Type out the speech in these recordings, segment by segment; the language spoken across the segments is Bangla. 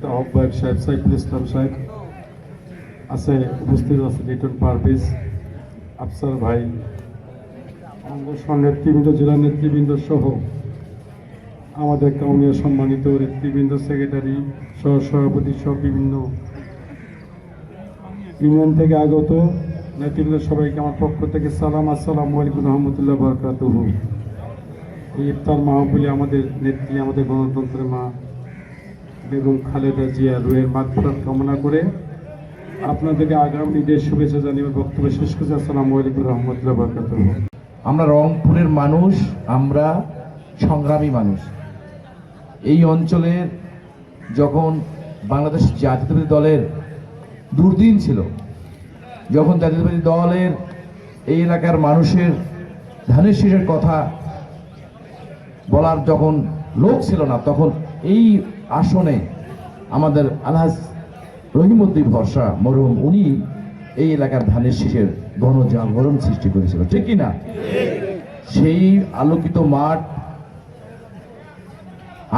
সম্মানিত আহ্বায়ক সাহেব সাইফুল ইসলাম সাহেব আছে, উপস্থিত আছে লিটন পারভেজ, আফসার ভাই, আমাদের নেতৃবৃন্দ, জেলা নেতৃবৃন্দ সহ আমাদের কাউনিয়া সম্মানিত নেতৃবৃন্দ, সেক্রেটারি, সহ সভাপতি সহ বিভিন্ন ইউনিয়ন থেকে আগত নেতৃবৃন্দ সবাইকে আমার পক্ষ থেকে সালাম। আসসালামু আলাইকুম রহমতুল্লাহ বারাকাতুহু। এই ইফতার মাহফিলে আমাদের নেত্রী, আমাদের গণতন্ত্রের মা বেগম খালেদা জিয়া রুহের মাগফিরাত কামনা করে আপনাদেরকে আগামী ঈদের শুভেচ্ছা জানিয়ে বক্তব্য শেষ করছি। আসসালামু আলাইকুম রহমতুল্লাহ বারাকাতুহু। আমরা রংপুরের মানুষ, আমরা সংগ্রামী মানুষ। এই অঞ্চলের যখন বাংলাদেশ জাতীয়তাবাদী দলের দুর্দিন ছিল, যখন জাতীয়তাবাদী দলের এই এলাকার মানুষের ধানের শীষের কথা বলার যখন লোক ছিল না, তখন এই আসনে আমাদের আলহাজ রহিমউদ্দিন ভরসা মরহুম, উনি এই এলাকার ধানের শীষের গণজাগরণ সৃষ্টি করেছিল, ঠিক কিনা? সেই আলোকিত মাঠ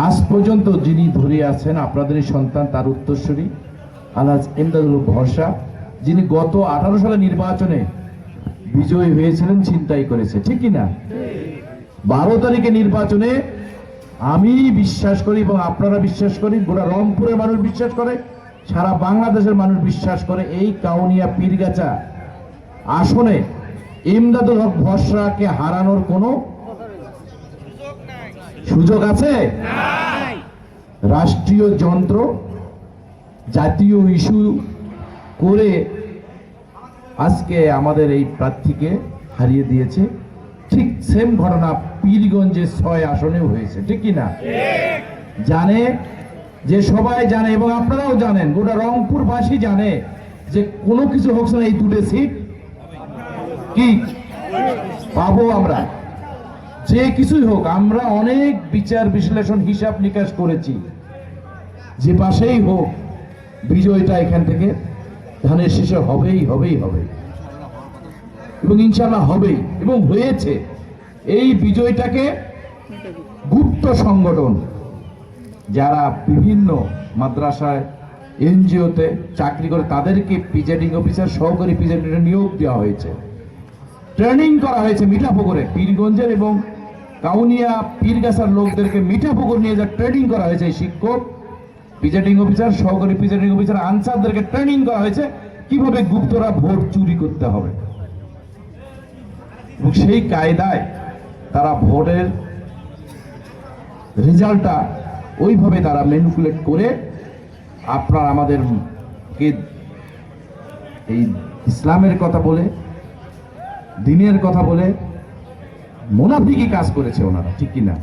আজ পর্যন্ত যিনি ধরে আছেন, আপনাদেরই সন্তান, তার উত্তরসূরি আলহাজ ইমদাদুল ভরসা, যিনি গত 18 সালে নির্বাচনে বিজয়ী হয়েছিলেন, ছিনতাই করেছে, ঠিক কিনা? 12 তারিখে নির্বাচনে আমি বিশ্বাস করি এবং আপনারা বিশ্বাস করি, গোটা রংপুরের মানুষ বিশ্বাস করে, সারা বাংলাদেশের মানুষ বিশ্বাস করে, এই কাউনিয়া পীরগাছা আসনে ইমদাদুল হক ভরসাকে হারানোর কোনো সুযোগ আছে? রাষ্ট্রীয় যন্ত্র জাতীয় ইস্যু করে আজকে আমাদের এই প্রার্থীকে হারিয়ে দিয়েছে। ঠিক সেম ঘটনা পীরগঞ্জের 6 আসনেও হয়েছে, ঠিক কিনা? জানে যে, সবাই জানে এবং আপনারাও জানেন, গোটা রংপুরবাসী জানে যে কোনো কিছু হোক না, এই 2টে সিট কি পাবো আমরা, যে কিছুই হোক। আমরা অনেক বিচার বিশ্লেষণ, হিসাব নিকাশ করেছি, যে পাশেই হোক বিজয়টা এখান থেকে ধানের শীষে হবেই হবেই হবে, এবং ইনশাআল্লাহ হবেই, এবং হয়েছে। এই বিজয়টাকে গুপ্ত সংগঠন, যারা বিভিন্ন মাদ্রাসায়, এনজিওতে চাকরি করে, তাদেরকে প্রিজাইডিং অফিসার, সহকারী প্রিজাইডিং নিয়োগ দেওয়া হয়েছে, ট্রেনিং করা হয়েছে মিঠাপুকুরে। পীরগঞ্জের এবং কাউনিয়া পীরগাছার লোকদেরকে মিঠাপুকুর নিয়ে যা ট্রেনিং করা হয়েছে, এই শিক্ষক, প্রিজাইডিং অফিসার, সহকারী প্রিজাইডিং অফিসার, আনসারদেরকে ট্রেনিং করা হয়েছে কিভাবে গুপ্তরা ভোট চুরি করতে হবে, এবং সেই কায়দায় তারা ভোটের রেজাল্টটা ওইভাবে তারা ম্যানিপুলেট করে আপনার আমাদেরকে এই ইসলামের কথা বলে, দিনের কথা বলে মুনাফিকি কাজ করেছে ওনারা, ঠিক কিনা?